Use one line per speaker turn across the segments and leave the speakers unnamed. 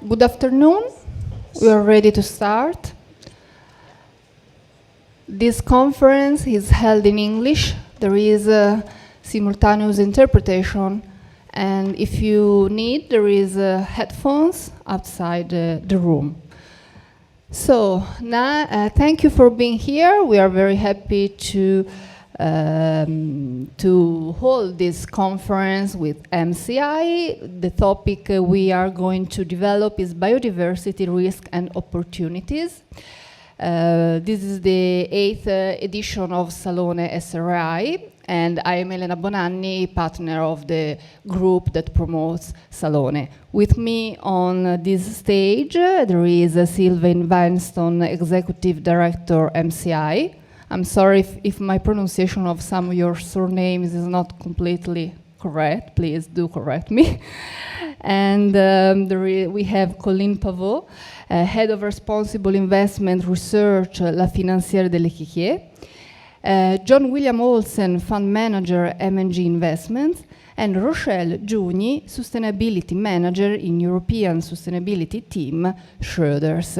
Good afternoon. We are ready to start. This conference is held in English. There is a simultaneous interpretation, and if you need, there is headphones outside the room. So now, thank you for being here. We are very happy to hold this conference with Msci. The topic we are going to develop is biodiversity, risk and opportunities. This is the 8th edition of Salone SRI, and I am Elena Bonanni, partner of the group that promotes Salone. With me on this stage, there is Sylvain Weinstone, Executive Director, Msci. I'm sorry if my pronunciation of some of your surnames is not completely correct. Please do correct me. And we have Colin Pavot, Head of Responsible Investment Research, La Financière de l'Échiquier. John William Olsen, Fund Manager, M&G Investments. And Rochelle Giugni, Sustainability Manager in European Sustainability Team, Schroders.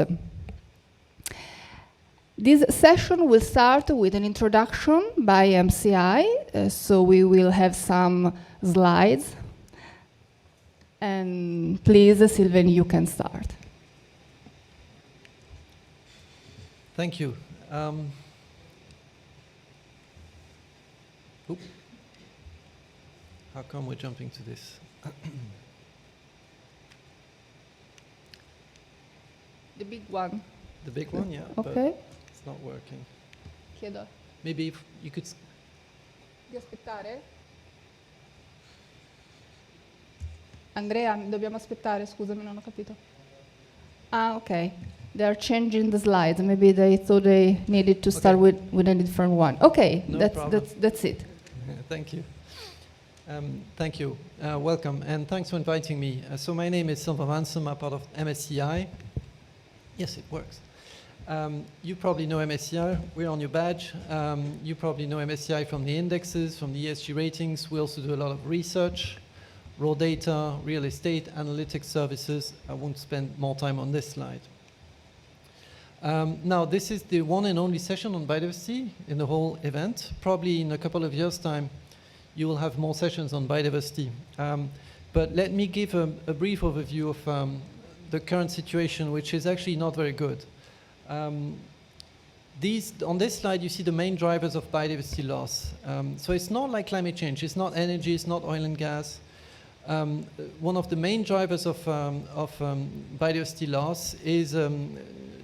This session will start with an introduction by Msci, so we will have some slides. And please, Sylvain, you can start.
Thank you. How come we're jumping to this?
The big one.
The big one, yeah.
Okay.
It's not working.
Chiedo.
Maybe if you could...
Di aspettare? Andrea, dobbiamo aspettare, scusami, non ho capito. Ah, okay. They are changing the slides. Maybe they thought they needed to start with a different one. Okay,
No
that's it.
Thank you. Thank you. Welcome, and thanks for inviting me. So my name is Sylvain Weinstone. I'm part of MSCI. Yes, it works. You probably know MSCI. We're on your badge. You probably know MSCI from the indexes, from the ESG ratings. We also do a lot of research, raw data, real estate, analytics services. I won't spend more time on this slide. Now, this is the one and only session on biodiversity in the whole event. Probably in a couple of years' time, you will have more sessions on biodiversity. But let me give a brief overview of the current situation, which is actually not very good. On this slide, you see the main drivers of biodiversity loss. So it's not like climate change. It's not energy. It's not oil and gas. One of the main drivers of biodiversity loss is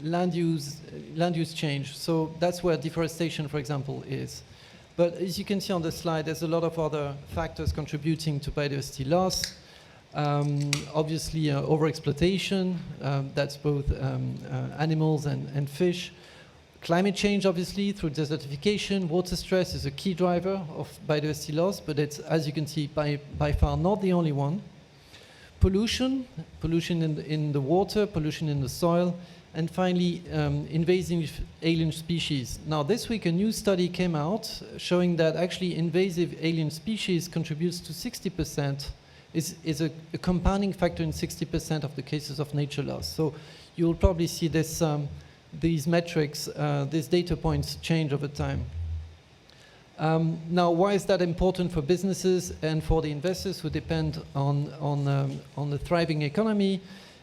land use change. So that's where deforestation, for example, is. But as you can see on the slide, there's a lot of other factors contributing to biodiversity loss. Obviously, overexploitation, that's both animals and fish. Climate change, obviously, through desertification. Water stress is a key driver of biodiversity loss, but it's, as you can see, by far not the only one. Pollution in the water, pollution in the soil, and finally, invasive alien species. Now, this week, a new study came out showing that actually invasive alien species contributes to 60%, is a compounding factor in 60% of the cases of nature loss. So you will probably see this, these metrics, these data points change over time. Now, why is that important for businesses and for the investors who depend on the thriving economy?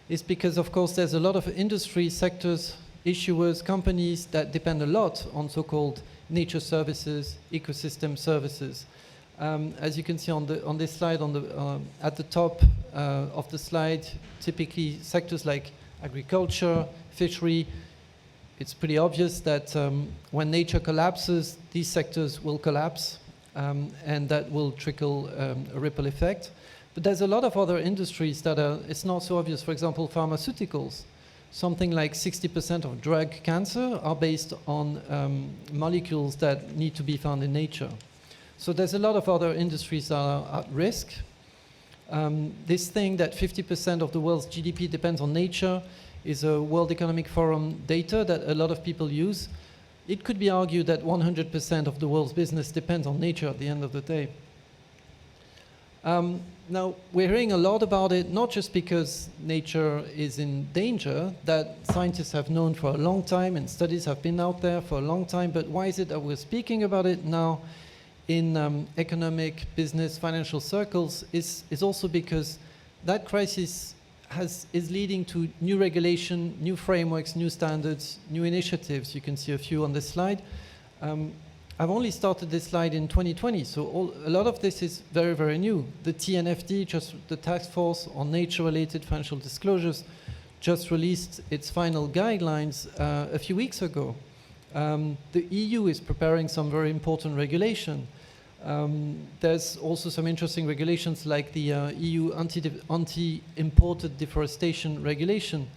Is because, of course, there's a lot of industry sectors, issuers, companies that depend a lot on so-called nature services, ecosystem services. As you can see on this slide, at the top of the slide, typically sectors like agriculture, fishery. It's pretty obvious that when nature collapses, these sectors will collapse, and that will trickle a ripple effect. But there's a lot of other industries that it's not so obvious. For example, pharmaceuticals. Something like 60% of drug cancer are based on molecules that need to be found in nature. So there's a lot of other industries that are at risk. This thing that 50% of the world's GDP depends on nature is a World Economic Forum data that a lot of people use. It could be argued that 100% of the world's business depends on nature at the end of the day. Now, we're hearing a lot about it, not just because nature is in danger, that scientists have known for a long time and studies have been out there for a long time, but why is it that we're speaking about it now in economic, business, financial circles is also because that crisis is leading to new regulation, new frameworks, new standards, new initiatives. You can see a few on this slide. I've only started this slide in 2020, so a lot of this is very, very new. The TNFD, just the Task Force on Nature-Related Financial Disclosures, just released its final guidelines a few weeks ago. The EU is preparing some very important regulation. There's also some interesting regulations like the EU anti-imported deforestation regulation.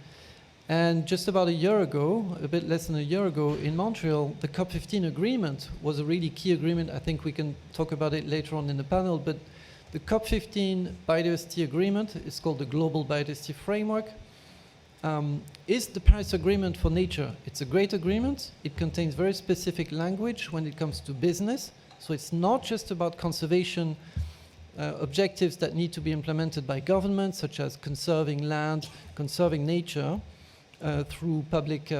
And just about a year ago, a bit less than a year ago, in Montreal, the COP15 agreement was a really key agreement. I think we can talk about it later on in the panel, but the COP15 biodiversity agreement, it's called the Global Biodiversity Framework, is the Paris Agreement for nature. It's a great agreement. It contains very specific language when it comes to business. So it's not just about conservation objectives that need to be implemented by governments, such as conserving land, conserving nature, through public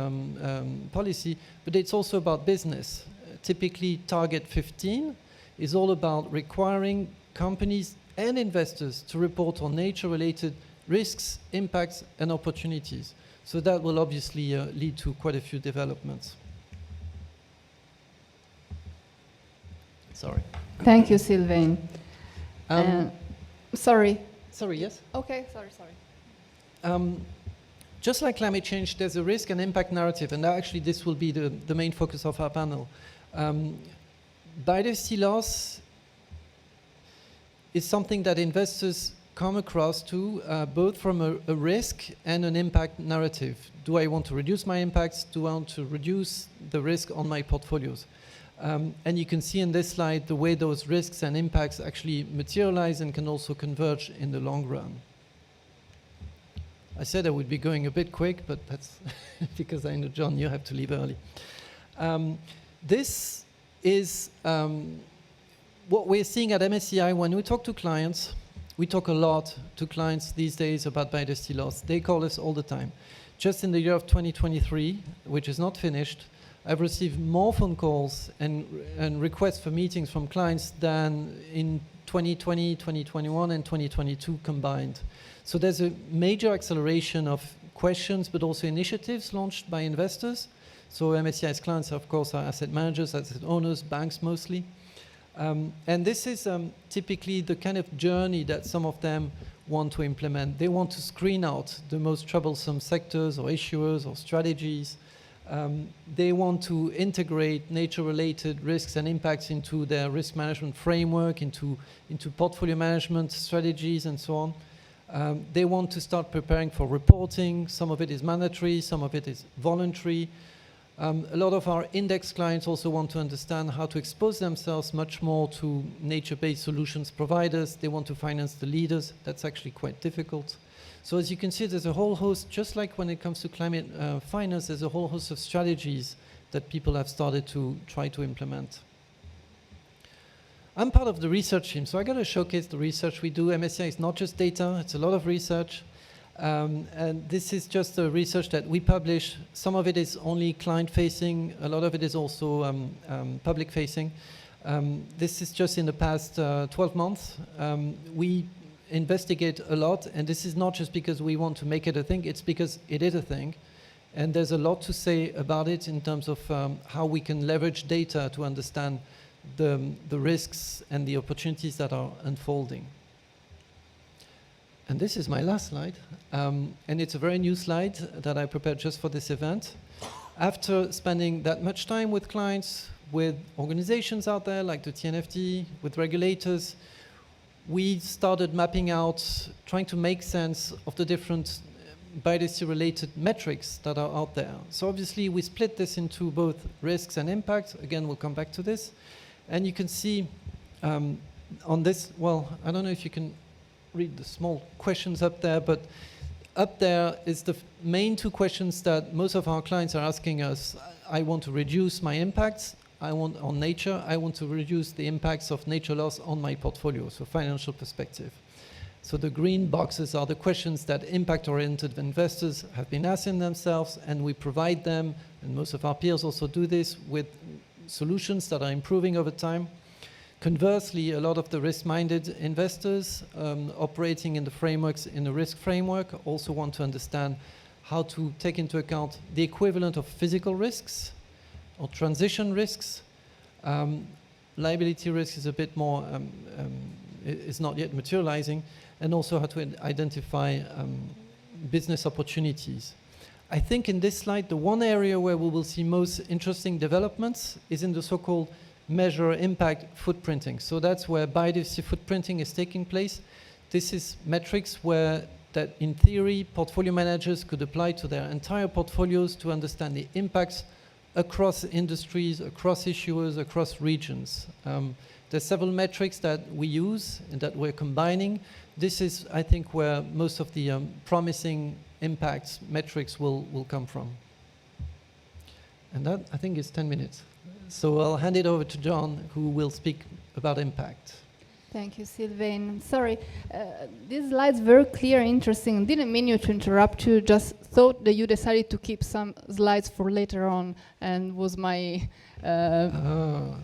policy, but it's also about business. Typically, Target 15 is all about requiring companies and investors to report on nature-related risks, impacts, and opportunities. So that will obviously lead to quite a few developments. Sorry.
Thank you, Sylvain. Sorry.
Sorry, yes?
Okay, sorry.
Just like climate change, there's a risk and impact narrative, and actually this will be the main focus of our panel. Biodiversity loss is something that investors come across to both from a risk and an impact narrative. Do I want to reduce my impacts? Do I want to reduce the risk on my portfolios? And you can see in this slide the way those risks and impacts actually materialize and can also converge in the long run. I said I would be going a bit quick, but that's because I know, John, you have to leave early. This is what we're seeing at MSCI when we talk to clients. We talk a lot to clients these days about biodiversity loss. They call us all the time. Just in the year of 2023, which is not finished, I've received more phone calls and requests for meetings from clients than in 2020, 2021, and 2022 combined. So there's a major acceleration of questions, but also initiatives launched by investors. So MSCI's clients, of course, are asset managers, asset owners, banks mostly. And this is typically the kind of journey that some of them want to implement. They want to screen out the most troublesome sectors or issuers or strategies. They want to integrate nature-related risks and impacts into their risk management framework, into portfolio management strategies, and so on. They want to start preparing for reporting. Some of it is mandatory, some of it is voluntary. A lot of our index clients also want to understand how to expose themselves much more to nature-based solutions providers. They want to finance the leaders. That's actually quite difficult. So as you can see, there's a whole host, just like when it comes to climate finance, there's a whole host of strategies that people have started to try to implement. I'm part of the research team, so I got to showcase the research we do. MSCI is not just data, it's a lot of research. And this is just the research that we publish. Some of it is only client-facing, a lot of it is also public-facing. This is just in the past 12 months. We investigate a lot, and this is not just because we want to make it a thing, it's because it is a thing. And there's a lot to say about it in terms of how we can leverage data to understand the risks and the opportunities that are unfolding. And this is my last slide. And it's a very new slide that I prepared just for this event. After spending that much time with clients, with organizations out there like the TNFD, with regulators, we started mapping out, trying to make sense of the different biodiversity-related metrics that are out there. So obviously we split this into both risks and impacts. Again, we'll come back to this. And you can see on this, well, I don't know if you can read the small questions up there, but up there is the main two questions that most of our clients are asking us. I want to reduce my impacts. on nature, I want to reduce the impacts of nature loss on my portfolio, so financial perspective. So the green boxes are the questions that impact-oriented investors have been asking themselves, and we provide them, and most of our peers also do this, with solutions that are improving over time. Conversely, a lot of the risk-minded investors operating in the frameworks, in the risk framework, also want to understand how to take into account the equivalent of physical risks or transition risks. Liability risk is a bit more, is not yet materializing, and also how to identify business opportunities. I think in this slide, the one area where we will see most interesting developments is in the so-called measure impact footprinting. So that's where biodiversity footprinting is taking place. This is metrics where that in theory portfolio managers could apply to their entire portfolios to understand the impacts across industries, across issuers, across regions. There's several metrics that we use and that we're combining. This is, I think, where most of the promising impacts metrics will come from. And that, I think, is 10 minutes. So I'll hand it over to John, who will speak about impact.
Thank you, Sylvain. Sorry, this slide's very clear, interesting. Didn't mean you to interrupt you, just thought that you decided to keep some slides for later on, and was my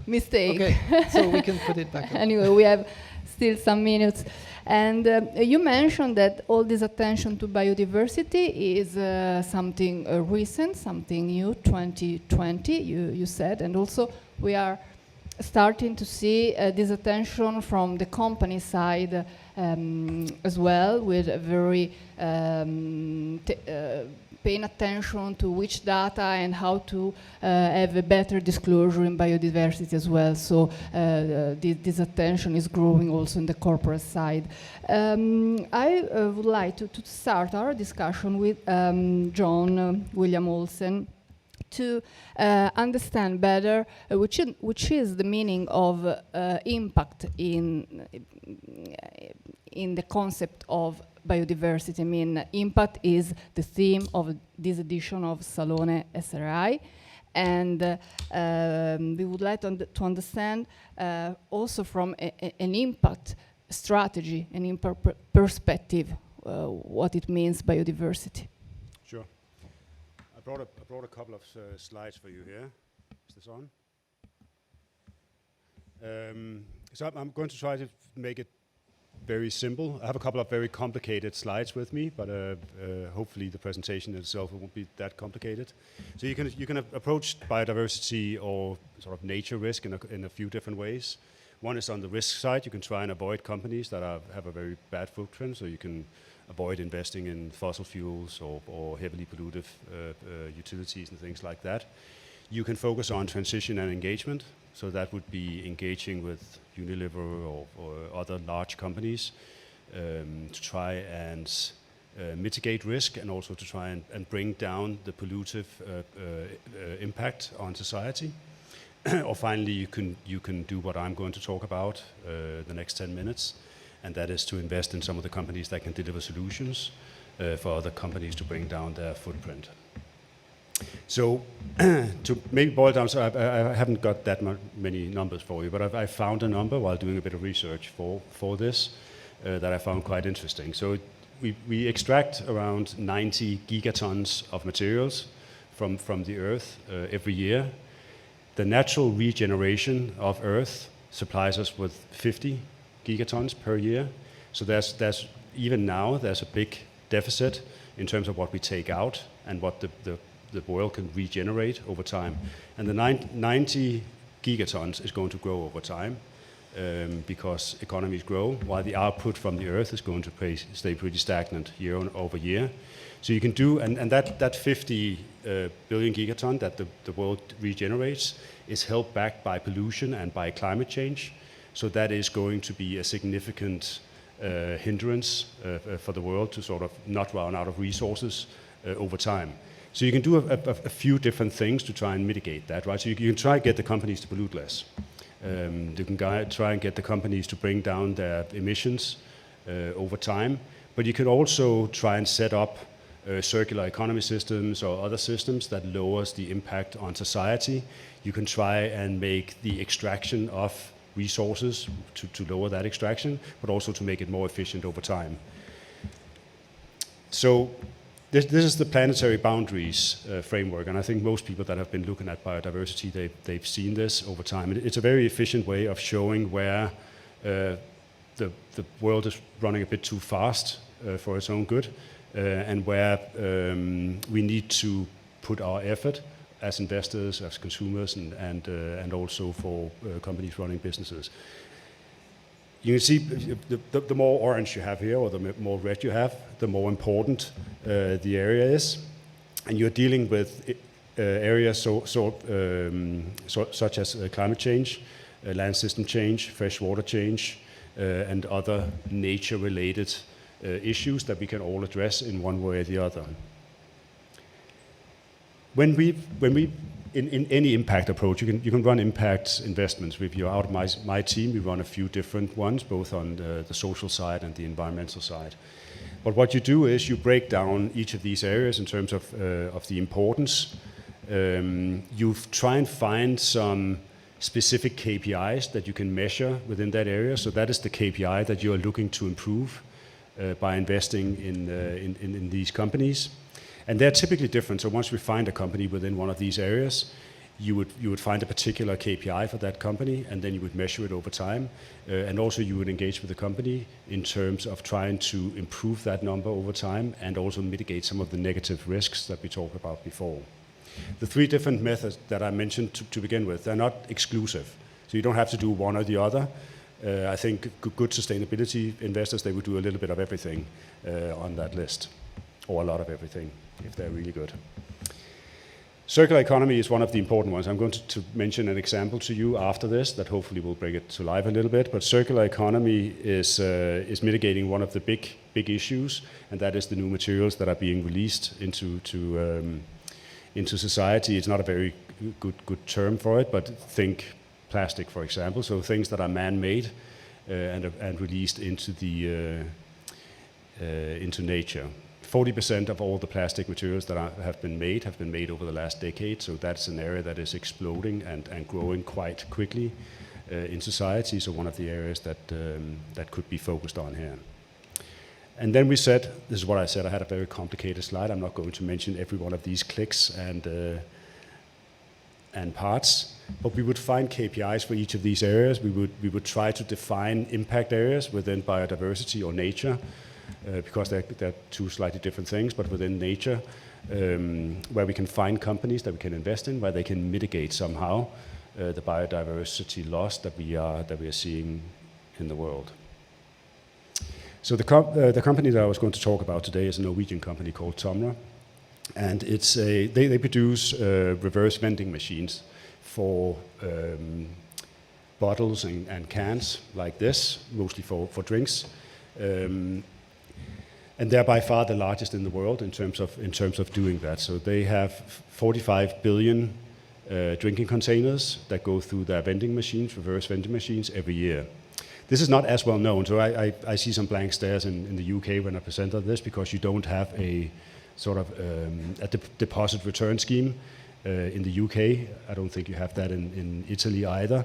mistake.
Okay, so we can put it back on.
Anyway, we have still some minutes. And you mentioned that all this attention to biodiversity is something recent, something new, 2020, you said, and also we are starting to see this attention from the company side as well, with a very paying attention to which data and how to have a better disclosure in biodiversity as well. So this attention is growing also in the corporate side. I would like to start our discussion with John William Olsen to understand better which is the meaning of impact in the concept of biodiversity. I mean, impact is the theme of this edition of Salone SRI, and we would like to understand also from an impact strategy, an impact perspective, what it means biodiversity.
Sure. I brought a couple of slides for you here. Is this on? So I'm going to try to make it very simple. I have a couple of very complicated slides with me, but hopefully the presentation itself won't be that complicated. So you can approach biodiversity or sort of nature risk in a few different ways. One is on the risk side. You can try and avoid companies that have a very bad footprint, so you can avoid investing in fossil fuels or heavily pollutive utilities and things like that. You can focus on transition and engagement, so that would be engaging with Unilever or other large companies to try and mitigate risk, and also to try and bring down the pollutive impact on society. Or finally, you can do what I'm going to talk about the next 10 minutes, and that is to invest in some of the companies that can deliver solutions for other companies to bring down their footprint. So to maybe boil down, so I haven't got that many numbers for you, but I found a number while doing a bit of research for this that I found quite interesting. So we extract around 90 gigatons of materials from the earth every year. The natural regeneration of earth supplies us with 50 gigatons per year. So there's even now there's a big deficit in terms of what we take out and what the world can regenerate over time. And the 90 gigatons is going to grow over time because economies grow, while the output from the earth is going to stay pretty stagnant year over year. So you can do, and that 50 billion gigaton that the world regenerates is held back by pollution and by climate change. So that is going to be a significant hindrance for the world to sort of not run out of resources over time. So you can do a few different things to try and mitigate that, right? So you can try and get the companies to pollute less. You can try and get the companies to bring down their emissions over time, but you can also try and set up circular economy systems or other systems that lowers the impact on society. You can try and make the extraction of resources to lower that extraction, but also to make it more efficient over time. So this is the planetary boundaries framework, and I think most people that have been looking at biodiversity, they've seen this over time. It's a very efficient way of showing where the world is running a bit too fast for its own good, and where we need to put our effort as investors, as consumers, and also for companies running businesses. You can see the more orange you have here, or the more red you have, the more important the area is. And you're dealing with areas such as climate change, land system change, freshwater change, and other nature-related issues that we can all address in one way or the other. When we in any impact approach, you can run impact investments. If you're out of my team, we run a few different ones, both on the social side and the environmental side. But what you do is you break down each of these areas in terms of the importance. You try and find some specific KPIs that you can measure within that area. So that is the KPI that you are looking to improve by investing in these companies. And they're typically different. So once we find a company within one of these areas, you would find a particular KPI for that company, and then you would measure it over time. And also you would engage with the company in terms of trying to improve that number over time and also mitigate some of the negative risks that we talked about before. The three different methods that I mentioned to begin with, they're not exclusive. So you don't have to do one or the other. I think good sustainability investors, they would do a little bit of everything on that list, or a lot of everything, if they're really good. Circular economy is one of the important ones. I'm going to mention an example to you after this that hopefully will bring it to life a little bit. But circular economy is mitigating one of the big issues, and that is the new materials that are being released into society. It's not a very good term for it, but think plastic, for example. So things that are man-made and released into nature. 40% of all the plastic materials that have been made over the last decade. So that's an area that is exploding and growing quite quickly in society. So one of the areas that could be focused on here. And then we said, this is what I said, I had a very complicated slide. I'm not going to mention every one of these clicks and parts, but we would find KPIs for each of these areas. We would try to define impact areas within biodiversity or nature, because they're two slightly different things, but within nature, where we can find companies that we can invest in, where they can mitigate somehow the biodiversity loss that we are seeing in the world. So the company that I was going to talk about today is a Norwegian company called Tavola, and they produce reverse vending machines for bottles and cans like this, mostly for drinks. And they're by far the largest in the world in terms of doing that. So they have 45 billion drinking containers that go through their vending machines, reverse vending machines, every year. This is not as well known. So I see some blank stares in the UK when I presented this, because you don't have a sort of a deposit return scheme in the UK. I don't think you have that in Italy either.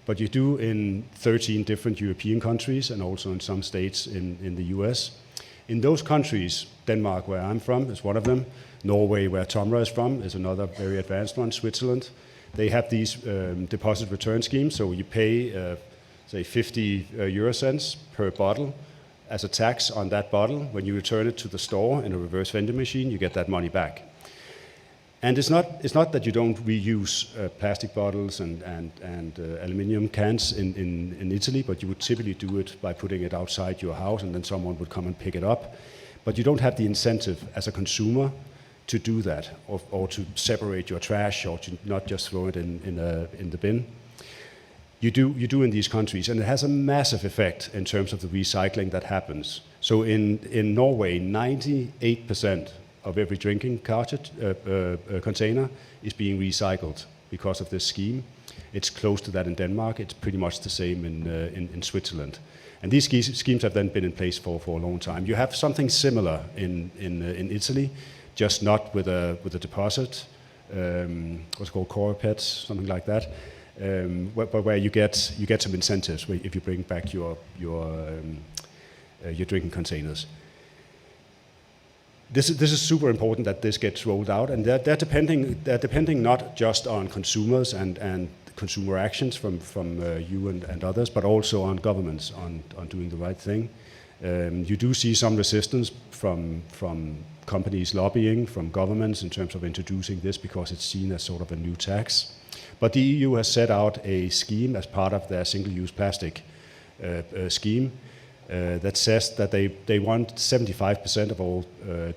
But you do in 13 different European countries and also in some states in the US. In those countries, Denmark, where I'm from, is one of them. Norway, where Tavola is from, is another very advanced one. Switzerland, they have these deposit return schemes. So you pay, say, 50 euro cents per bottle as a tax on that bottle. When you return it to the store in a reverse vending machine, you get that money back. And it's not that you don't reuse plastic bottles and aluminium cans in Italy, but you would typically do it by putting it outside your house, and then someone would come and pick it up. But you don't have the incentive as a consumer to do that, or to separate your trash, or to not just throw it in the bin. You do in these countries, and it has a massive effect in terms of the recycling that happens. So in Norway, 98% of every drinking container is being recycled because of this scheme. It's close to that in Denmark. It's pretty much the same in Switzerland. And these schemes have then been in place for a long time. You have something similar in Italy, just not with a deposit, what's called core pets, something like that, where you get some incentives if you bring back your drinking containers. This is super important that this gets rolled out, and they're depending not just on consumers and consumer actions from you and others, but also on governments on doing the right thing. You do see some resistance from companies lobbying, from governments in terms of introducing this because it's seen as sort of a new tax. But the EU has set out a scheme as part of their single-use plastic scheme that says that they want 75% of all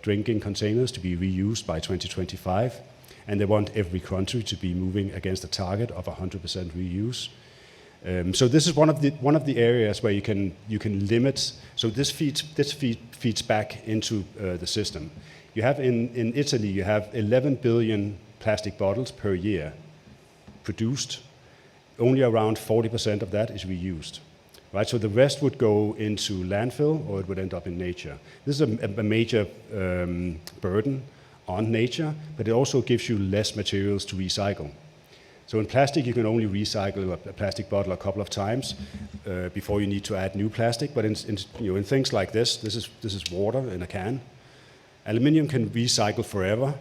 drinking containers to be reused by 2025, and they want every country to be moving against a target of 100% reuse. So this is one of the areas where you can limit. So this feeds back into the system. You have in Italy, you have 11 billion plastic bottles per year produced. Only around 40% of that is reused. Right, so the rest would go into landfill or it would end up in nature. This is a major burden on nature, but it also gives you less materials to recycle. So in plastic, you can only recycle a plastic bottle a couple of times before you need to add new plastic. But in things like this is water in a can. Aluminium can recycle forever.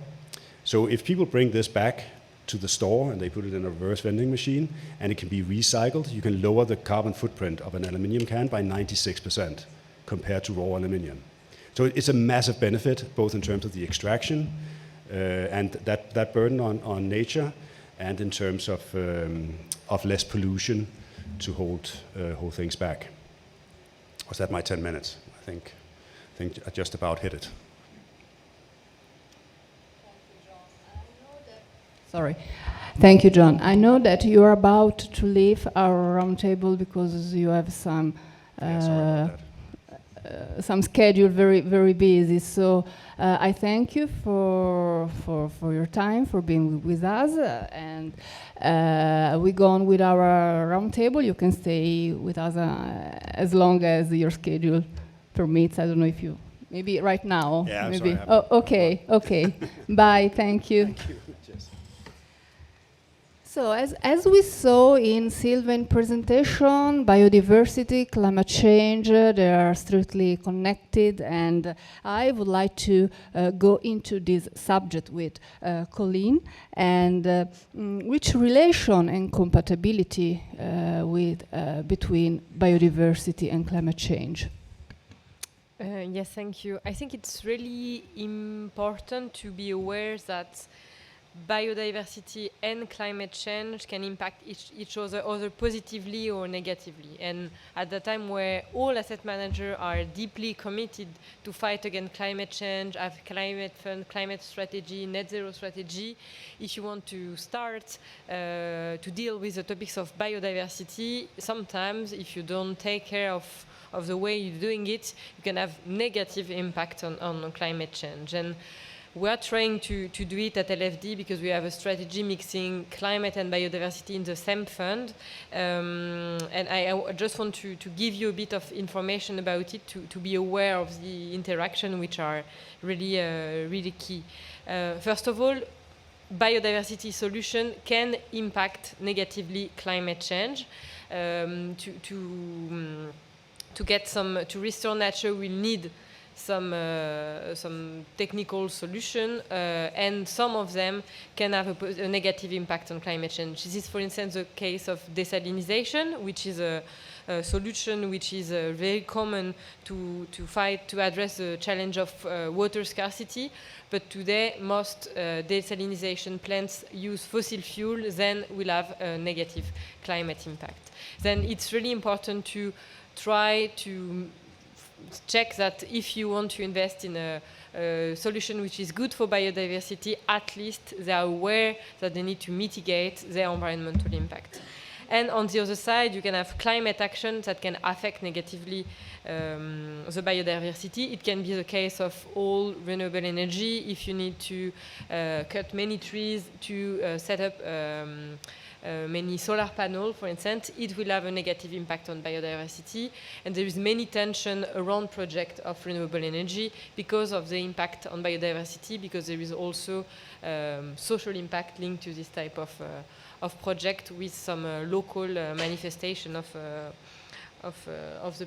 So if people bring this back to the store and they put it in a reverse vending machine and it can be recycled, you can lower the carbon footprint of an aluminium can by 96% compared to raw aluminium. So it's a massive benefit, both in terms of the extraction and that burden on nature, and in terms of less pollution to hold things back. Was that my 10 minutes? I think I just about hit it.
Sorry. Thank you, John. I know that you are about to leave our roundtable because you have some schedule very, very busy. So I thank you for your time, for being with us. And we go on with our roundtable. You can stay with us as long as your schedule permits. I don't know if you, maybe right now.
Yeah,
maybe.
Sorry,
Oh, okay. Bye. Thank you.
Thank you. Yes.
So as we saw in Sylvain's presentation, biodiversity, climate change, they are strictly connected, and I would like to go into this subject with Colleen, and which relation and compatibility between biodiversity and climate change.
Yes, thank you. I think it's really important to be aware that biodiversity and climate change can impact each other positively or negatively. And at the time where all asset managers are deeply committed to fight against climate change, have climate fund, climate strategy, net zero strategy, if you want to start to deal with the topics of biodiversity, sometimes if you don't take care of the way you're doing it, you can have negative impact on climate change. And we are trying to do it at LFD because we have a strategy mixing climate and biodiversity in the same fund. And I just want to give you a bit of information about it to be aware of the interaction, which are really, really key. First of all, biodiversity solution can impact negatively climate change. To restore nature, we'll need some technical solution, and some of them can have a negative impact on climate change. This is, for instance, the case of desalination, which is a solution which is very common to address the challenge of water scarcity. But today, most desalination plants use fossil fuel, then will have a negative climate impact. Then it's really important to try to check that if you want to invest in a solution which is good for biodiversity, at least they are aware that they need to mitigate their environmental impact. And on the other side, you can have climate actions that can affect negatively the biodiversity. It can be the case of all renewable energy. If you need to cut many trees to set up many solar panels, for instance, it will have a negative impact on biodiversity. And there is many tension around projects of renewable energy because of the impact on biodiversity, because there is also social impact linked to this type of project with some local manifestation of the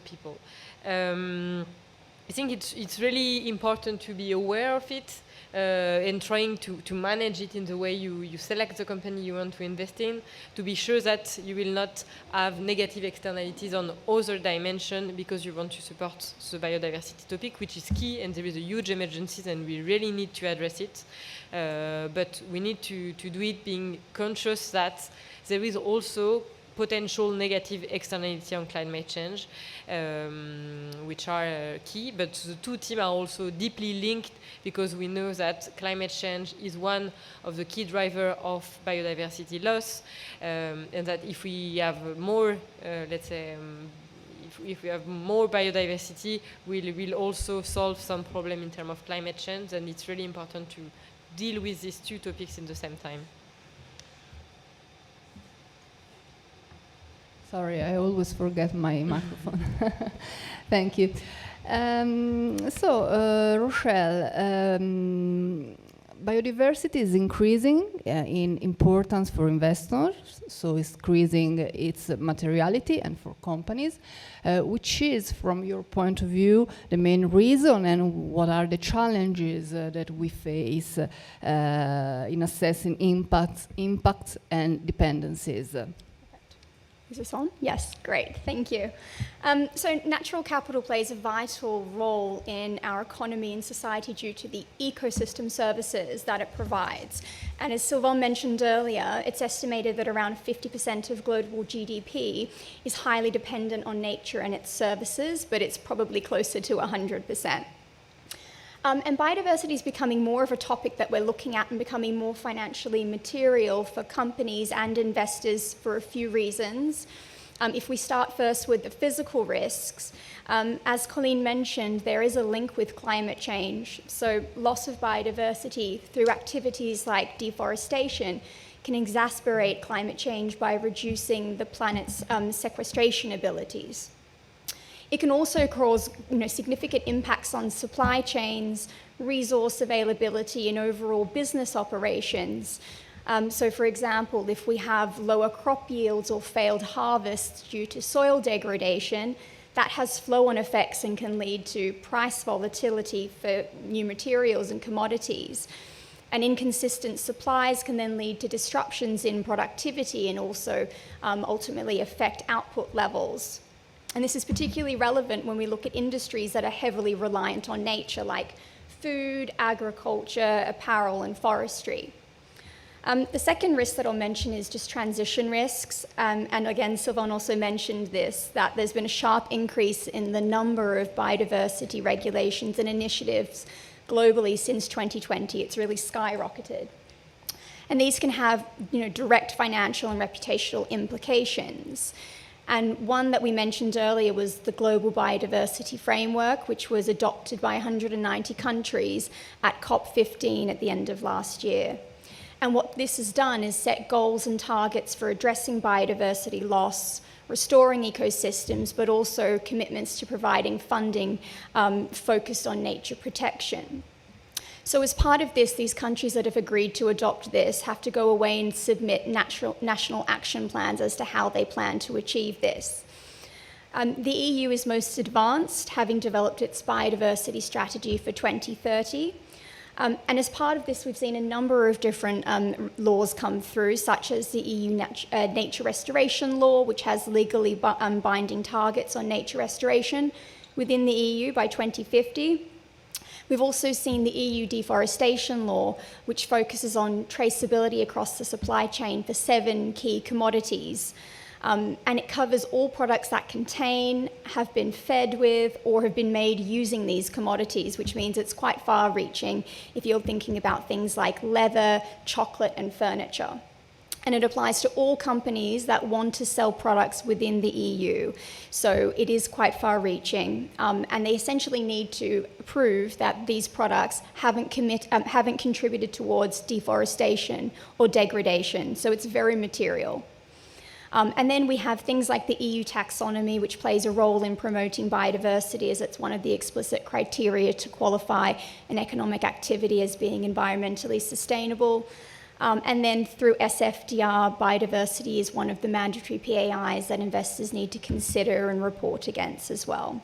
people. I think it's really important to be aware of it and trying to manage it in the way you select the company you want to invest in, to be sure that you will not have negative externalities on other dimensions because you want to support the biodiversity topic, which is key, and there is a huge emergency and we really need to address it. But we need to do it being conscious that there is also potential negative externality on climate change, which are key, but the two teams are also deeply linked because we know that climate change is one of the key drivers of biodiversity loss, and that if we have more, let's say, if we have more biodiversity, we'll also solve some problem in terms of climate change, and it's really important to deal with these two topics in the same time.
Sorry, I always forget my microphone. Thank you. Rochelle, biodiversity is increasing in importance for investors, so it's increasing its materiality and for companies, which is, from your point of view, the main reason, and what are the challenges that we face in assessing impacts and dependencies?
Is this on? Yes, great, thank you. So natural capital plays a vital role in our economy and society due to the ecosystem services that it provides. And as Sylvain mentioned earlier, it's estimated that around 50% of global GDP is highly dependent on nature and its services, but it's probably closer to 100%. And biodiversity is becoming more of a topic that we're looking at and becoming more financially material for companies and investors for a few reasons. If we start first with the physical risks, as Colleen mentioned, there is a link with climate change. So loss of biodiversity through activities like deforestation can exacerbate climate change by reducing the planet's sequestration abilities. It can also cause significant impacts on supply chains, resource availability, and overall business operations. So for example, if we have lower crop yields or failed harvests due to soil degradation, that has flow-on effects and can lead to price volatility for new materials and commodities. And inconsistent supplies can then lead to disruptions in productivity and also ultimately affect output levels. And this is particularly relevant when we look at industries that are heavily reliant on nature, like food, agriculture, apparel, and forestry. The second risk that I'll mention is just transition risks. And again, Sylvain also mentioned this, that there's been a sharp increase in the number of biodiversity regulations and initiatives globally since 2020. It's really skyrocketed. And these can have direct financial and reputational implications. And one that we mentioned earlier was the Global Biodiversity Framework, which was adopted by 190 countries at COP15 at the end of last year. And what this has done is set goals and targets for addressing biodiversity loss, restoring ecosystems, but also commitments to providing funding focused on nature protection. So as part of this, these countries that have agreed to adopt this have to go away and submit national action plans as to how they plan to achieve this. The EU is most advanced, having developed its biodiversity strategy for 2030. And as part of this, we've seen a number of different laws come through, such as the EU Nature Restoration Law, which has legally binding targets on nature restoration within the EU by 2050. We've also seen the EU Deforestation Law, which focuses on traceability across the supply chain for 7 key commodities. And it covers all products that contain, have been fed with, or have been made using these commodities, which means it's quite far-reaching if you're thinking about things like leather, chocolate, and furniture. And it applies to all companies that want to sell products within the EU. So it is quite far-reaching. And they essentially need to prove that these products haven't contributed towards deforestation or degradation. So it's very material. And then we have things like the EU taxonomy, which plays a role in promoting biodiversity, as it's one of the explicit criteria to qualify an economic activity as being environmentally sustainable. And then through SFDR, biodiversity is one of the mandatory PAIs that investors need to consider and report against as well.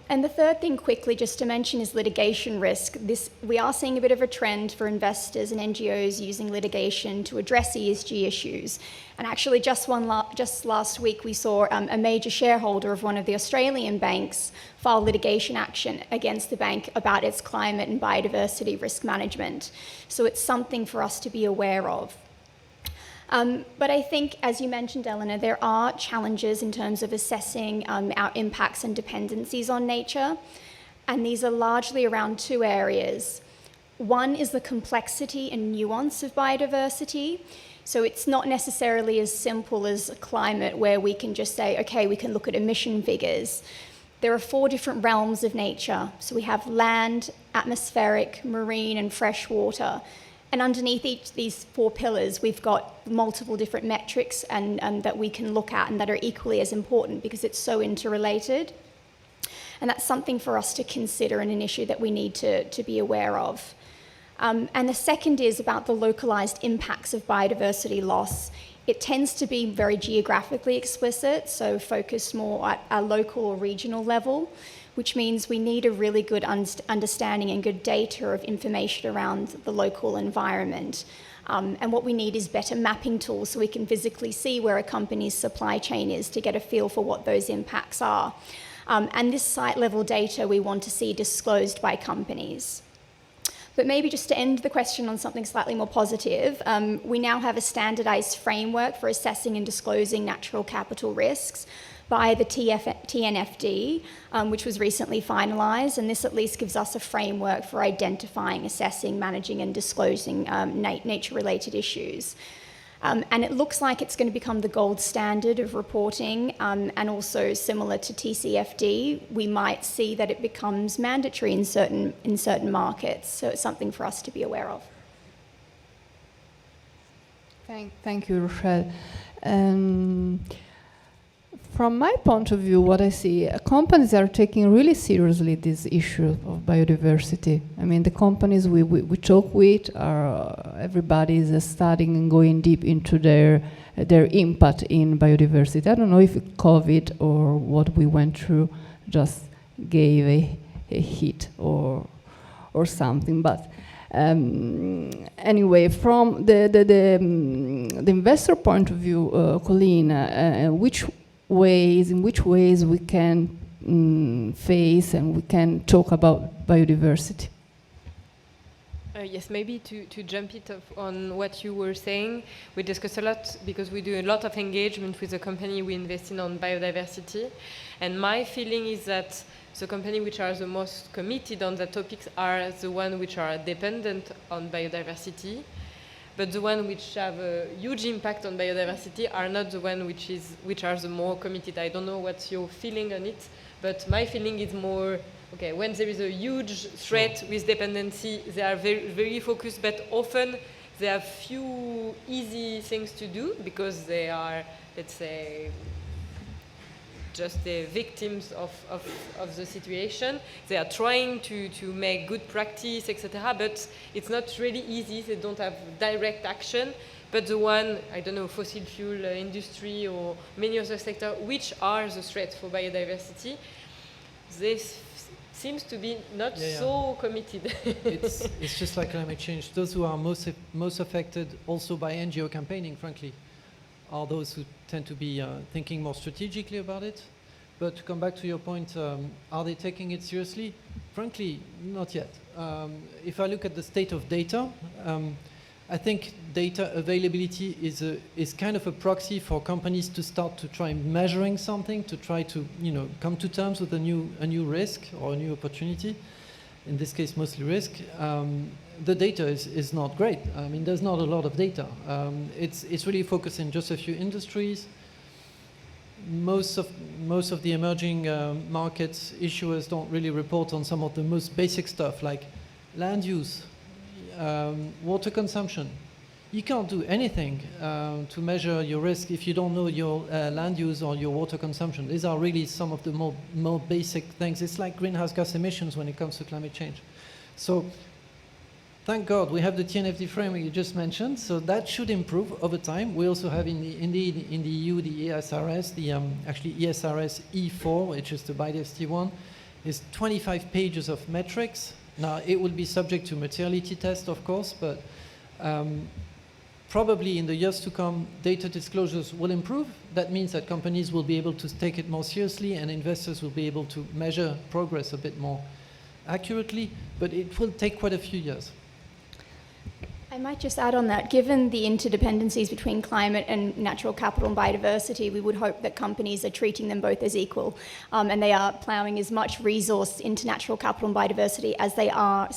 And the third thing quickly just to mention is litigation risk. We are seeing a bit of a trend for investors and NGOs using litigation to address ESG issues. And actually just last week we saw a major shareholder of one of the Australian banks file litigation action against the bank about its climate and biodiversity risk management. So it's something for us to be aware of. But I think, as you mentioned, Eleanor, there are challenges in terms of assessing our impacts and dependencies on nature, and these are largely around two areas. One is the complexity and nuance of biodiversity. So it's not necessarily as simple as climate, where we can just say, okay, we can look at emission figures. There are 4 different realms of nature. So we have land, atmospheric, marine, and freshwater. And underneath each of these 4 pillars, we've got multiple different metrics and that we can look at and that are equally as important because it's so interrelated. And that's something for us to consider and an issue that we need to be aware of. And the second is about the localized impacts of biodiversity loss. It tends to be very geographically explicit, so focused more at a local or regional level, which means we need a really good understanding and good data of information around the local environment. And what we need is better mapping tools so we can physically see where a company's supply chain is to get a feel for what those impacts are. And this site-level data we want to see disclosed by companies. But maybe just to end the question on something slightly more positive, we now have a standardized framework for assessing and disclosing natural capital risks by the TNFD, which was recently finalised, and this at least gives us a framework for identifying, assessing, managing and disclosing nature-related issues. And it looks like it's going to become the gold standard of reporting, and also similar to TCFD, we might see that it becomes mandatory in certain markets, so it's something for us to be aware of.
Thank you, Rochelle. From my point of view, what I see, companies are taking really seriously this issue of biodiversity. I mean, the companies we talk with are, everybody is studying and going deep into their impact in biodiversity. I don't know if COVID or what we went through just gave a hit or something, but anyway, from the investor point of view, Colleen, in which ways we can face and we can talk about biodiversity?
Yes, maybe to jump it off on what you were saying, we discuss a lot because we do a lot of engagement with the company we invest in on biodiversity. And my feeling is that the companies which are the most committed on the topics are the ones which are dependent on biodiversity. But the ones which have a huge impact on biodiversity are not the ones which are the more committed. I don't know what's your feeling on it, but my feeling is more, okay, when there is a huge threat with dependency, they are very, very focused, but often they have few easy things to do because they are, let's say, just the victims of the situation. They are trying to make good practice, etc., but it's not really easy. They don't have direct action. But the one, I don't know, fossil fuel industry or many other sectors, which are the threats for biodiversity, this seems to be not so committed.
It's just like climate change. Those who are most affected also by NGO campaigning, frankly, are those who tend to be thinking more strategically about it. But to come back to your point, are they taking it seriously? Frankly, not yet. If I look at the state of data, I think data availability is kind of a proxy for companies to start to try measuring something, to try to come to terms with a new risk or a new opportunity. in this case mostly risk, the data is not great. I mean, there's not a lot of data. It's really focused in just a few industries. Most of the emerging markets issuers don't really report on some of the most basic stuff like land use, water consumption. You can't do anything to measure your risk if you don't know your land use or your water consumption. These are really some of the more basic things. It's like greenhouse gas emissions when it comes to climate change. So thank God we have the TNFD framework you just mentioned, so that should improve over time. We also have in the EU the ESRS, actually ESRS E4, which is the biodiversity one, is 25 pages of metrics. Now it will be subject to materiality test, of course, but probably in the years to come, data disclosures will improve. That means that companies will be able to take it more seriously and investors will be able to measure progress a bit more accurately, but it will take quite a few years.
I might just add on that, given the interdependencies between climate and natural capital and biodiversity, we would hope that companies are treating them both as equal, and they are ploughing as much resource into natural capital and biodiversity as they are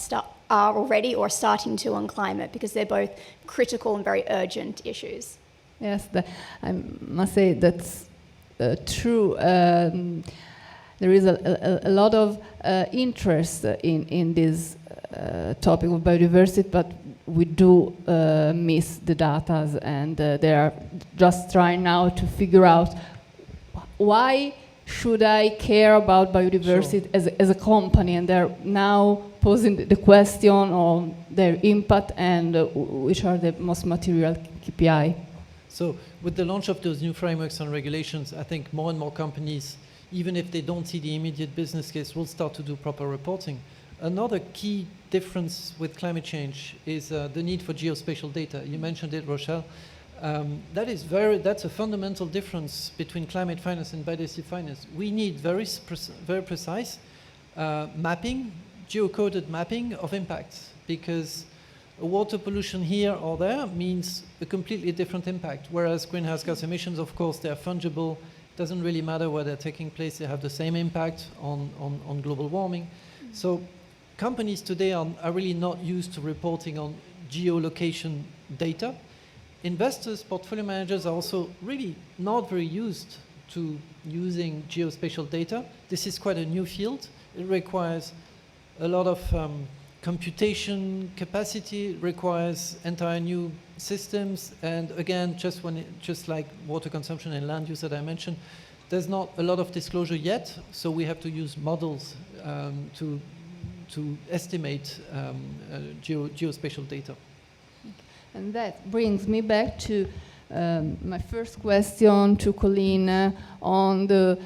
already or starting to on climate, because they're both critical and very urgent issues.
Yes, I must say that's true. There is a lot of interest in this topic of biodiversity, but we do miss the data, and they are just trying now to figure out why should I care about biodiversity as a company, and they're now posing the question on their impact and which are the most material KPI.
So with the launch of those new frameworks and regulations, I think more and more companies, even if they don't see the immediate business case, will start to do proper reporting. Another key difference with climate change is the need for geospatial data. You mentioned it, Rochelle. That's a fundamental difference between climate finance and biodiversity finance. We need very precise mapping, geocoded mapping of impacts, because a water pollution here or there means a completely different impact, whereas greenhouse gas emissions, of course, they're fungible. It doesn't really matter where they're taking place. They have the same impact on global warming. So companies today are really not used to reporting on geolocation data. Investors, portfolio managers are also really not very used to using geospatial data. This is quite a new field. It requires a lot of computation capacity, it requires entire new systems, and again, just like water consumption and land use that I mentioned, there's not a lot of disclosure yet, so we have to use models to estimate geospatial data.
And that brings me back to my first question to Colleen on the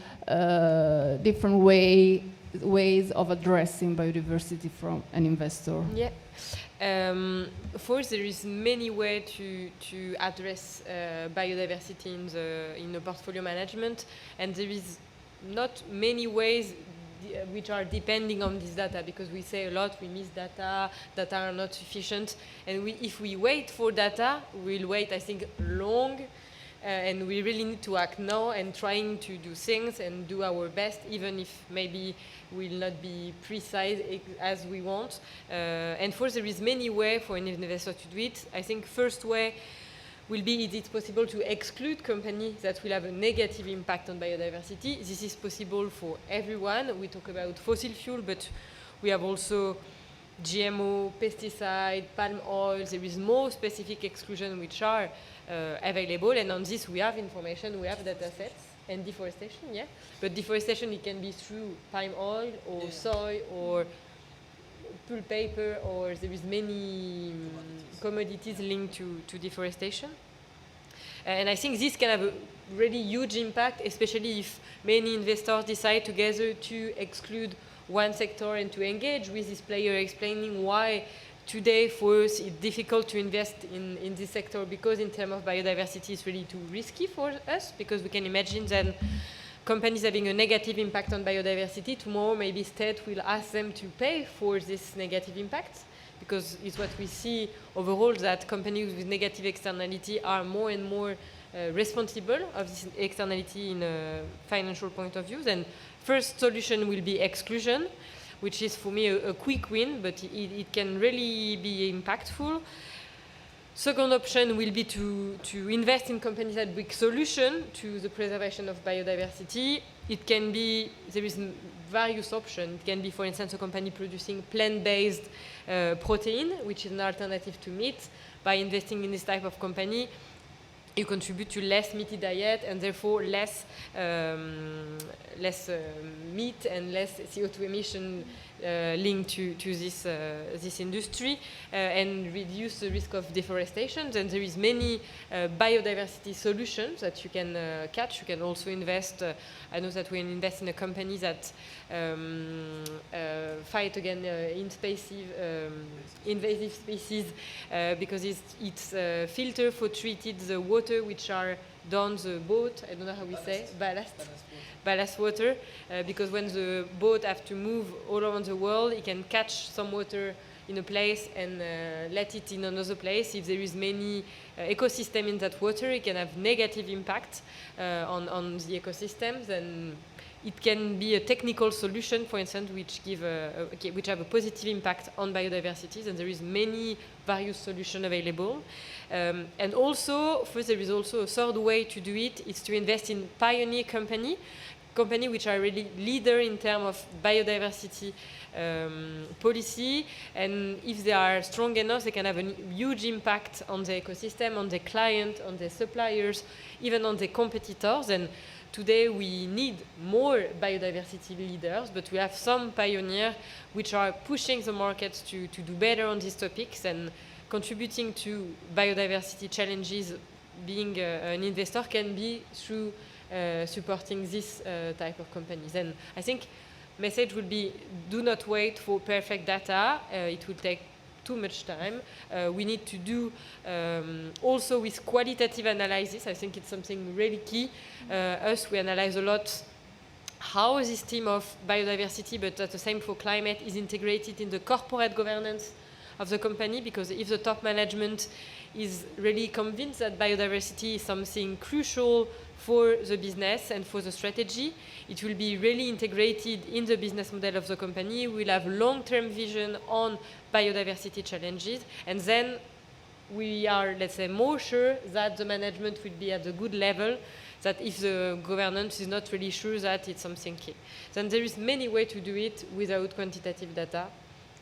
different ways of addressing biodiversity from an investor.
Yeah. First, there is many ways to address biodiversity in the portfolio management, and there is not many ways which are depending on this data, because we say a lot we miss data are not sufficient, and if we wait for data, we'll wait, I think, long, and we really need to act now and trying to do things and do our best, even if maybe will not be precise as we want. And first, there is many ways for an investor to do it. I think first way will be, is it possible to exclude companies that will have a negative impact on biodiversity? This is possible for everyone. We talk about fossil fuel, but we have also GMO, pesticide, palm oil. There is more specific exclusion which are available, and on this we have information, we have data sets. And deforestation, yeah. But deforestation, it can be through palm oil or soy or pulp paper, or there is many commodities linked to deforestation. And I think this can have a really huge impact, especially if many investors decide together to exclude one sector and to engage with this player, explaining why today for us it's difficult to invest in this sector, because in terms of biodiversity it's really too risky for us, because we can imagine that companies having a negative impact on biodiversity, tomorrow maybe state will ask them to pay for this negative impact, because it's what we see overall, that companies with negative externality are more and more responsible of this externality in a financial point of view. Then first solution will be exclusion. which is for me a quick win, but it can really be impactful. Second option will be to invest in companies that bring solution to the preservation of biodiversity. It can be, there is various options. It can be, for instance, a company producing plant-based protein, which is an alternative to meat. By investing in this type of company, you contribute to less meaty diet and therefore less meat and less CO2 emission linked to this industry and reduce the risk of deforestation. And there is many biodiversity solutions that you can catch. You can also invest. I know that we invest in a company that fight against invasive species because it's filter for treated the water which are down the boat. I don't know how we say ballast water, because when the boat have to move all around the world, it can catch some water in a place and let it in another place. If there is many ecosystem in that water, it can have negative impact on the ecosystems, and it can be a technical solution, for instance, which have a positive impact on biodiversity. And there is many various solutions available. And also, first, there is also a third way to do it. It's to invest in pioneer company which are really leader in terms of biodiversity policy, and if they are strong enough, they can have a huge impact on the ecosystem, on the client, on the suppliers, even on the competitors. And today we need more biodiversity leaders, but we have some pioneers which are pushing the markets to do better on these topics and contributing to biodiversity challenges. Being an investor can be through supporting this type of companies. And I think message would be, do not wait for perfect data. It will take too much time. We need to do also with qualitative analysis. I think it's something really key. We analyze a lot how this theme of biodiversity, but at the same for climate, is integrated in the corporate governance of the company, because if the top management is really convinced that biodiversity is something crucial for the business and for the strategy, it will be really integrated in the business model of the company. We'll have long-term vision on biodiversity challenges, and then we are, let's say, more sure that the management will be at a good level, that if the governance is not really sure that it's something key. Then there is many ways to do it without quantitative data.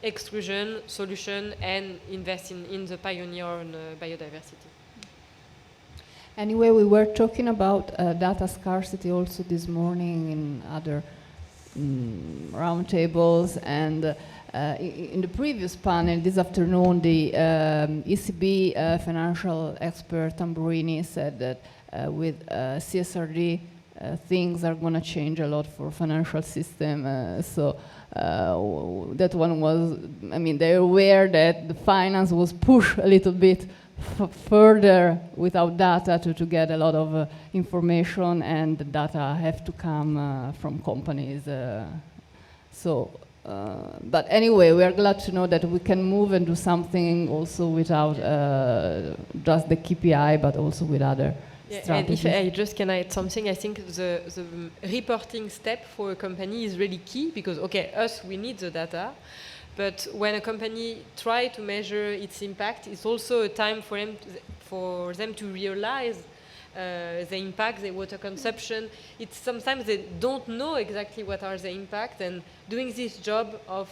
Exclusion, solution, and invest in the pioneer on biodiversity.
Anyway, we were talking about data scarcity also this morning in other roundtables, and in the previous panel this afternoon, the ECB financial expert Tamburini said that with CSRD things are going to change a lot for financial system. So that one was, I mean, they're aware that the finance was pushed a little bit further without data to get a lot of information, and the data have to come from companies. But anyway, we are glad to know that we can move and do something also without just the KPI, but also with other strategies.
And if I just can add something, I think the reporting step for a company is really key, because, okay, we need the data, but when a company tries to measure its impact, it's also a time for them to realize the impact, the water consumption. It's sometimes they don't know exactly what are the impact, and doing this job of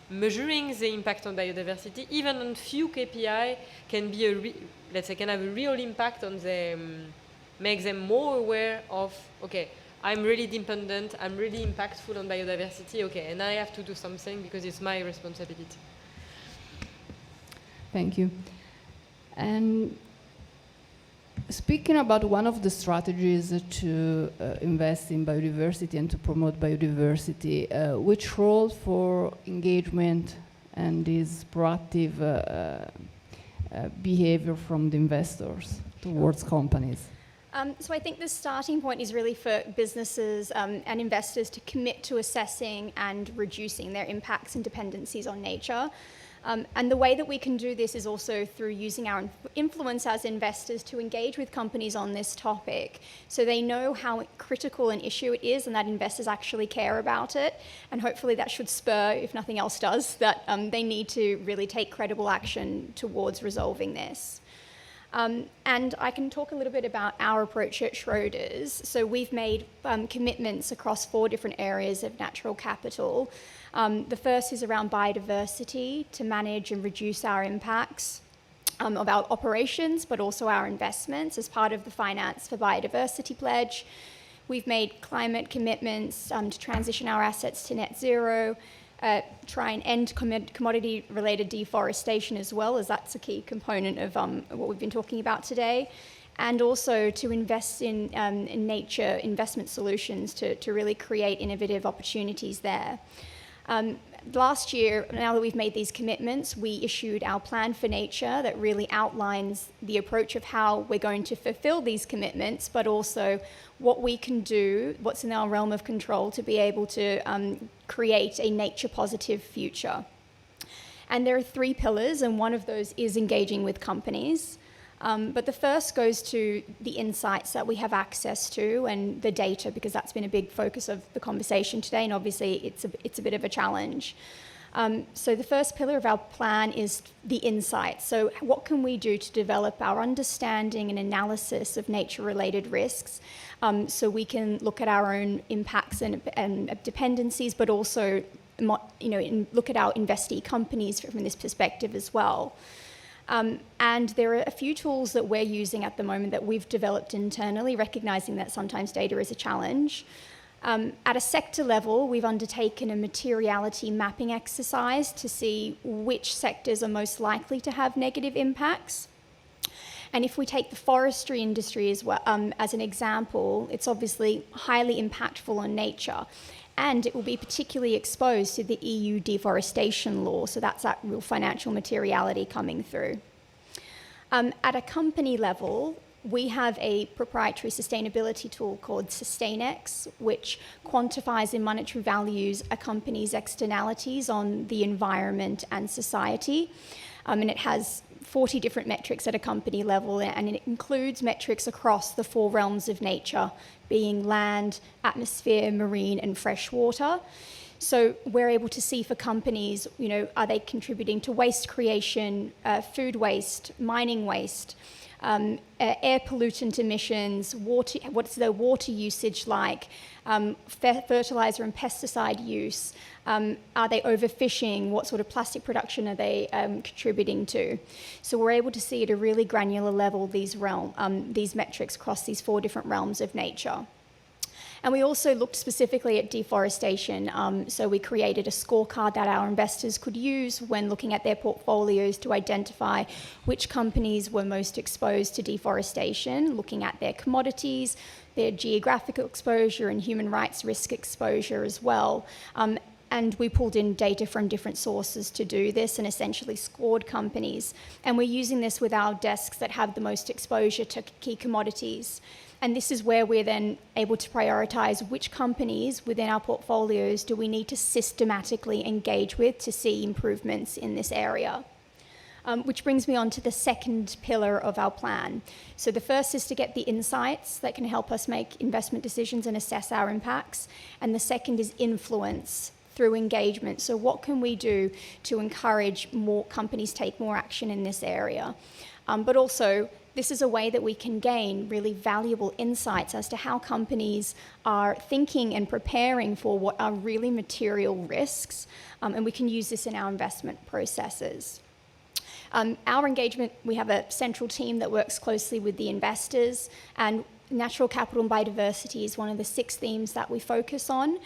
measuring the impact on biodiversity, even on few KPI, can be let's say, can have a real impact on them, make them more aware of, okay, I'm really dependent, I'm really impactful on biodiversity, okay, and I have to do something because it's my responsibility.
Thank you. And speaking about one of the strategies to invest in biodiversity and to promote biodiversity, which role for engagement and this proactive behavior from the investors towards companies?
So I think the starting point is really for businesses and investors to commit to assessing and reducing their impacts and dependencies on nature. And the way that we can do this is also through using our influence as investors to engage with companies on this topic, so they know how critical an issue it is and that investors actually care about it. And hopefully that should spur, if nothing else does, that they need to really take credible action towards resolving this. And I can talk a little bit about our approach at Schroders. So we've made commitments across 4 different areas of natural capital. The first is around biodiversity, to manage and reduce our impacts of our operations, but also our investments as part of the Finance for Biodiversity Pledge. We've made climate commitments to transition our assets to net zero, try and end commodity-related deforestation as well, as that's a key component of what we've been talking about today, and also to invest in nature investment solutions to really create innovative opportunities there. Last year, now that we've made these commitments, we issued our plan for nature that really outlines the approach of how we're going to fulfill these commitments, but also what we can do, what's in our realm of control to be able to create a nature-positive future. And there are 3 pillars, and one of those is engaging with companies. But the first goes to the insights that we have access to and the data, because that's been a big focus of the conversation today, and obviously it's a bit of a challenge. So the first pillar of our plan is the insights. So what can we do to develop our understanding and analysis of nature-related risks, so we can look at our own impacts and dependencies, but also look at our investee companies from this perspective as well. And there are a few tools that we're using at the moment that we've developed internally, recognizing that sometimes data is a challenge. At a sector level, we've undertaken a materiality mapping exercise to see which sectors are most likely to have negative impacts. And if we take the forestry industry as well, as an example, it's obviously highly impactful on nature. And it will be particularly exposed to the EU deforestation law. So that's that real financial materiality coming through. At a company level, we have a proprietary sustainability tool called SustainX, which quantifies in monetary values a company's externalities on the environment and society. And it has 40 different metrics at a company level, and it includes metrics across the 4 realms of nature, being land, atmosphere, marine, and fresh water. So we're able to see for companies, are they contributing to waste creation, food waste, mining waste, air pollutant emissions, water, what's their water usage like, fertilizer and pesticide use, are they overfishing, what sort of plastic production are they contributing to. So we're able to see at a really granular level these metrics across these 4 different realms of nature. And we also looked specifically at deforestation. So we created a scorecard that our investors could use when looking at their portfolios to identify which companies were most exposed to deforestation, looking at their commodities, their geographical exposure, and human rights risk exposure as well. And we pulled in data from different sources to do this and essentially scored companies. And we're using this with our desks that have the most exposure to key commodities. And this is where we're then able to prioritize which companies within our portfolios do we need to systematically engage with to see improvements in this area. Which brings me on to the second pillar of our plan. So the first is to get the insights that can help us make investment decisions and assess our impacts. And the second is influence through engagement. So what can we do to encourage more companies take more action in this area? But also, this is a way that we can gain really valuable insights as to how companies are thinking and preparing for what are really material risks, and we can use this in our investment processes. Our engagement, we have a central team that works closely with the investors, and natural capital and biodiversity is one of the 6 themes that we focus on.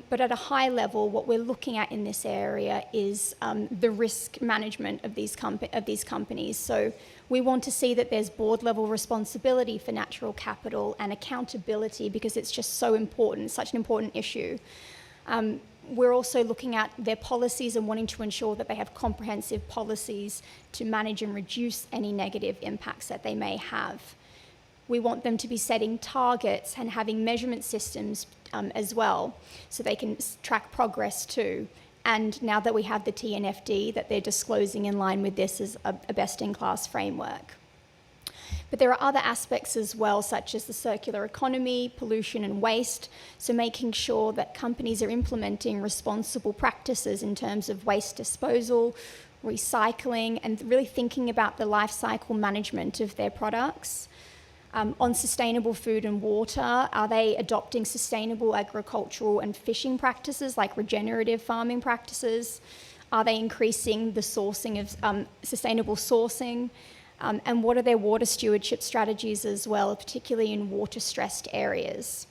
But at a high level, what we're looking at in this area is the risk management of these companies. So we want to see that there's board-level responsibility for natural capital and accountability, because it's just so important, such an important issue. We're also looking at their policies and wanting to ensure that they have comprehensive policies to manage and reduce any negative impacts that they may have. we want them to be setting targets and having measurement systems as well, so they can track progress too. And now that we have the TNFD, that they're disclosing in line with this as a best-in-class framework. But there are other aspects as well, such as the circular economy, pollution and waste, so making sure that companies are implementing responsible practices in terms of waste disposal, recycling, and really thinking about the life cycle management of their products. On sustainable food and water, are they adopting sustainable agricultural and fishing practices like regenerative farming practices? Are they increasing the sourcing of sustainable sourcing? And what are their water stewardship strategies as well, particularly in water-stressed areas?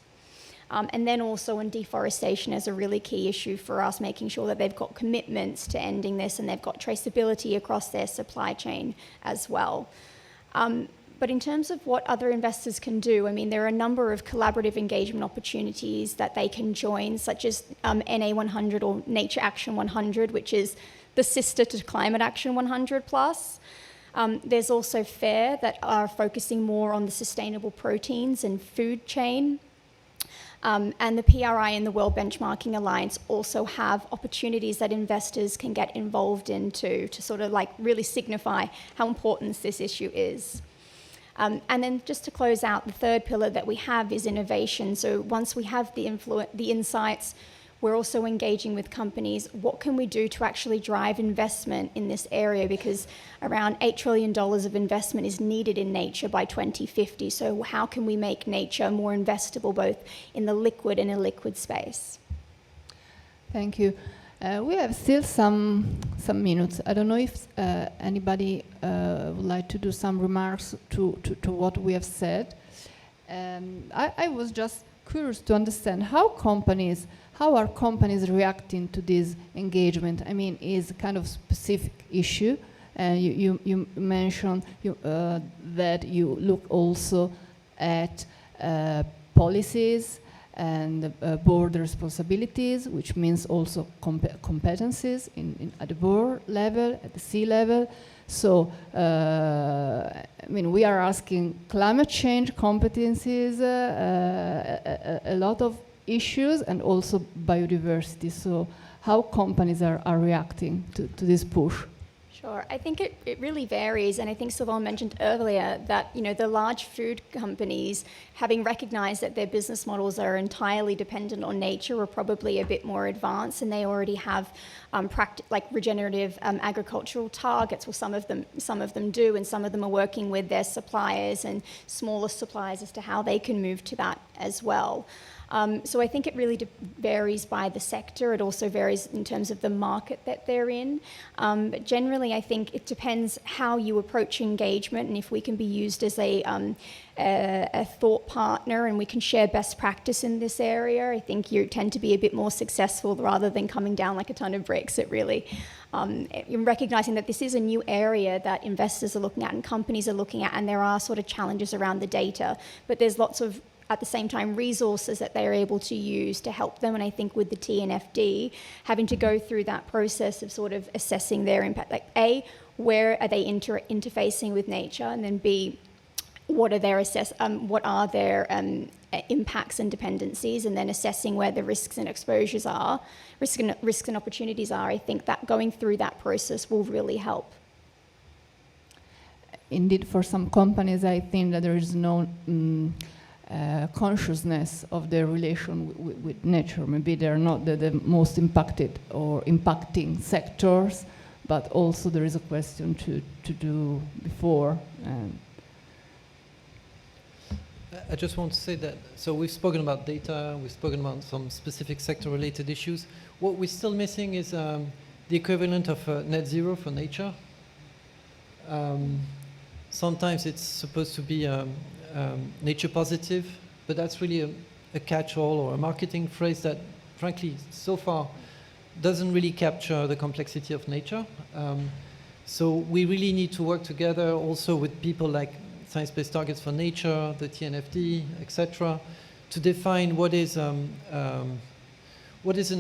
And then also in deforestation as a really key issue for us, making sure that they've got commitments to ending this and they've got traceability across their supply chain as well. But in terms of what other investors can do, I mean, there are a number of collaborative engagement opportunities that they can join, such as NA100 or Nature Action 100, which is the sister to Climate Action 100 plus. There's also FAIR that are focusing more on the sustainable proteins and food chain. And the PRI and the World Benchmarking Alliance also have opportunities that investors can get involved into to sort of like really signify how important this issue is. And then just to close out, the third pillar that we have is innovation. So once we have the insights, we're also engaging with companies. What can we do to actually drive investment in this area? Because around $8 trillion of investment is needed in nature by 2050. So how can we make nature more investable, both in the liquid and illiquid space?
Thank you. We have still some minutes. I don't know if anybody would like to do some remarks to what we have said. I was just curious to understand how are companies reacting to this engagement? I mean, it's a kind of specific issue. You mentioned that you look also at policies and board responsibilities, which means also competencies at the board level, at the C level. So, I mean, we are asking climate change competencies, a lot of issues, and also biodiversity. So, how companies are reacting to this push?
Sure. I think it really varies, and I think Sylvain mentioned earlier that, you know, the large food companies, having recognized that their business models are entirely dependent on nature, are probably a bit more advanced, and they already have like regenerative agricultural targets. Well, some of them do, and some of them are working with their suppliers and smaller suppliers as to how they can move to that as well. So I think it really varies by the sector. It also varies in terms of the market that they're in. But generally, I think it depends how you approach engagement, and if we can be used as a thought partner and we can share best practice in this area, I think you tend to be a bit more successful rather than coming down like a ton of bricks. It really, you're recognizing that this is a new area that investors are looking at and companies are looking at, and there are sort of challenges around the data, but there's lots of, at the same time, resources that they're able to use to help them. And I think with the TNFD, having to go through that process of sort of assessing their impact, like A, where are they interfacing with nature, and then B, what are their impacts and dependencies, and then assessing where the risks and exposures are, risks and opportunities are. I think that going through that process will really help.
Indeed, for some companies, I think that there is no consciousness of their relation with nature. Maybe they're not the most impacted or impacting sectors, but also there is a question to do before.
I just want to say that, so we've spoken about data, we've spoken about some specific sector-related issues. What we're still missing is the equivalent of net zero for nature. Sometimes it's supposed to be nature positive, but that's really a catch-all or a marketing phrase that, frankly, so far doesn't really capture the complexity of nature. So we really need to work together also with people like Science-Based Targets for Nature, the TNFD, etc., to define what is an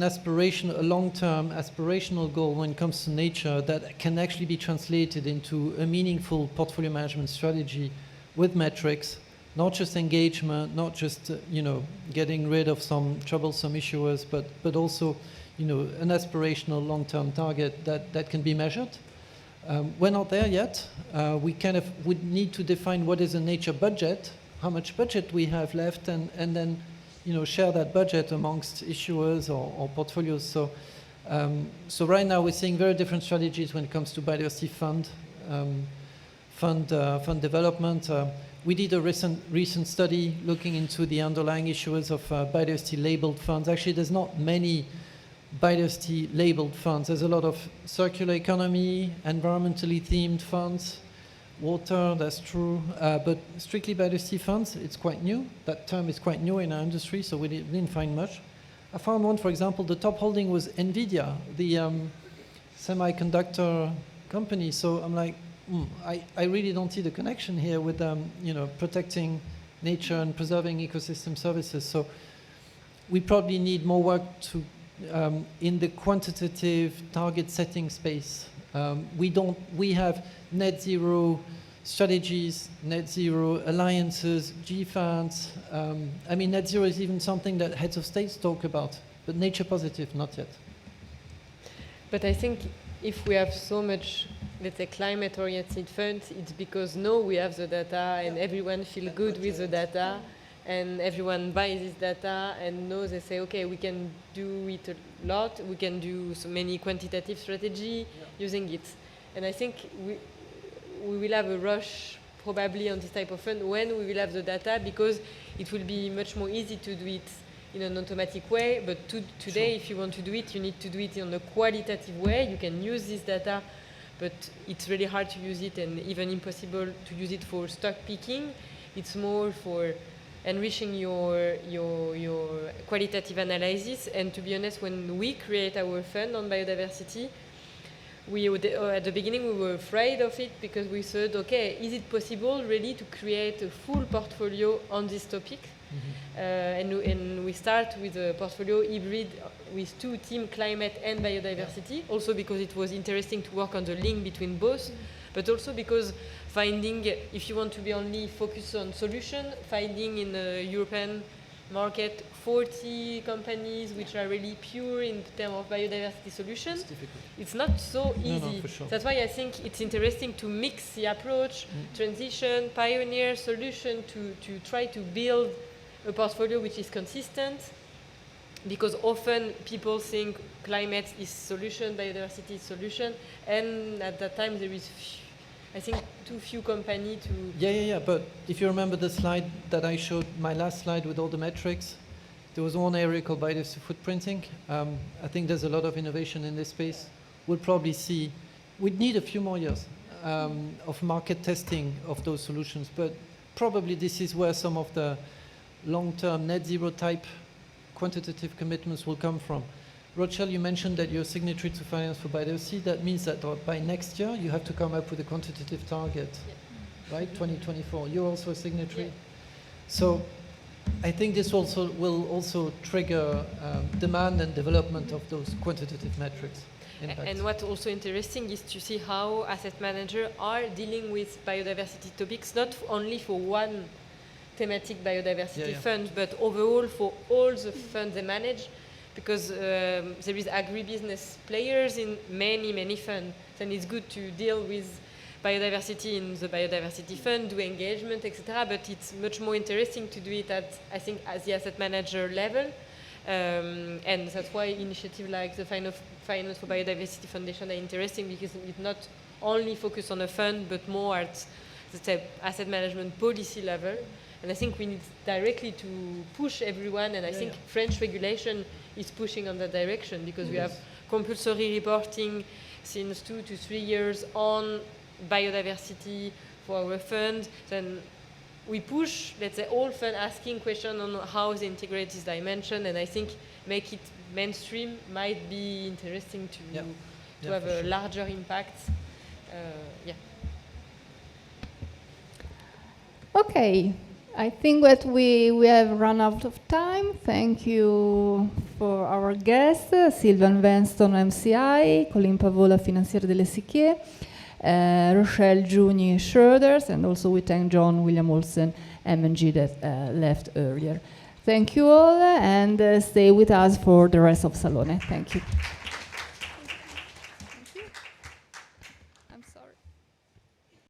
aspiration, a long-term aspirational goal when it comes to nature that can actually be translated into a meaningful portfolio management strategy with metrics, not just engagement, not just getting rid of some troublesome issuers, but also an aspirational long-term target that can be measured. We're not there yet. We kind of would need to define what is a nature budget, how much budget we have left, and then share that budget amongst issuers or portfolios. So right now we're seeing very different strategies when it comes to biodiversity fund development. We did a recent study looking into the underlying issuers of biodiversity labeled funds. Actually, there's not many biodiversity labeled funds. There's a lot of circular economy, environmentally themed funds, water, that's true, but strictly biodiversity funds, it's quite new. That term is quite new in our industry, so we didn't find much. I found one, for example, the top holding was NVIDIA, the semiconductor company. So I'm like, I really don't see the connection here with protecting nature and preserving ecosystem services. So we probably need more work to in the quantitative target setting space. We have net zero strategies, net zero alliances, G-funds. I mean, net zero is even something that heads of states talk about, but nature positive, not yet.
But I think if we have so much, let's say, climate-oriented funds, it's because now we have the data and everyone feels good with the data, and everyone buys this data and knows, they say, okay, we can do it a lot, we can do so many quantitative strategy using it. And I think we will have a rush probably on this type of fund when we will have the data, because it will be much more easy to do it in an automatic way. But today, if you want to do it, you need to do it in a qualitative way. You can use this data, but it's really hard to use it, and even impossible to use it for stock picking. It's more for enriching your qualitative analysis. And to be honest, when we create our fund on biodiversity, we would, at the beginning we were afraid of it, because we said, okay, is it possible really to create a full portfolio on this topic? Mm-hmm. And we start with a portfolio hybrid with two teams, climate and biodiversity, also because it was interesting to work on the link between both, but also because finding, if you want to be only focused on solution, finding in the European market 40 companies which are really pure in terms of biodiversity solutions, it's not so easy.
No, for sure.
That's why I think it's interesting to mix the approach, transition, pioneer, solution, to try to build a portfolio which is consistent, because often people think climate is solution, biodiversity is solution, and at that time there is I think too few companies to...
Yeah, but if you remember the slide that I showed, my last slide with all the metrics, there was one area called biodiversity footprinting. I think there's a lot of innovation in this space. We'll probably see, we'd need a few more years of market testing of those solutions, but probably this is where some of the long-term net zero type quantitative commitments will come from. Rochelle, you mentioned that you're signatory to Finance for Biodiversity. That means that by next year, you have to come up with a quantitative target, right? 2024. You're also a signatory.
Yeah.
So I think this also will also trigger demand and development of those quantitative metrics.
And what's also interesting is to see how asset managers are dealing with biodiversity topics, not only for one thematic biodiversity fund, but overall for all the funds they manage. Because there is agribusiness players in many funds, and it's good to deal with biodiversity in the biodiversity fund, do engagement, etc. But it's much more interesting to do it at, I think, at the asset manager level, and that's why initiatives like the Finance for Biodiversity Foundation are interesting, because it's not only focused on a fund, but more at the asset management policy level. And I think we need directly to push everyone, and I think French regulation is pushing on that direction, because we have compulsory reporting since 2 to 3 years on biodiversity for our fund. Then we push, let's say, all funds asking questions on how they integrate this dimension, and I think make it mainstream might be interesting to have a larger impact.
Okay. I think that we have run out of time. Thank you for our guests, Sylvain Wenston, Msci, Colin Pavola, Financière de l'Essiquier, Rochelle Juni Schroeders, and also we thank John William Olsen M&G that left earlier. Thank you all, and stay with us for the rest of Salone. Thank you.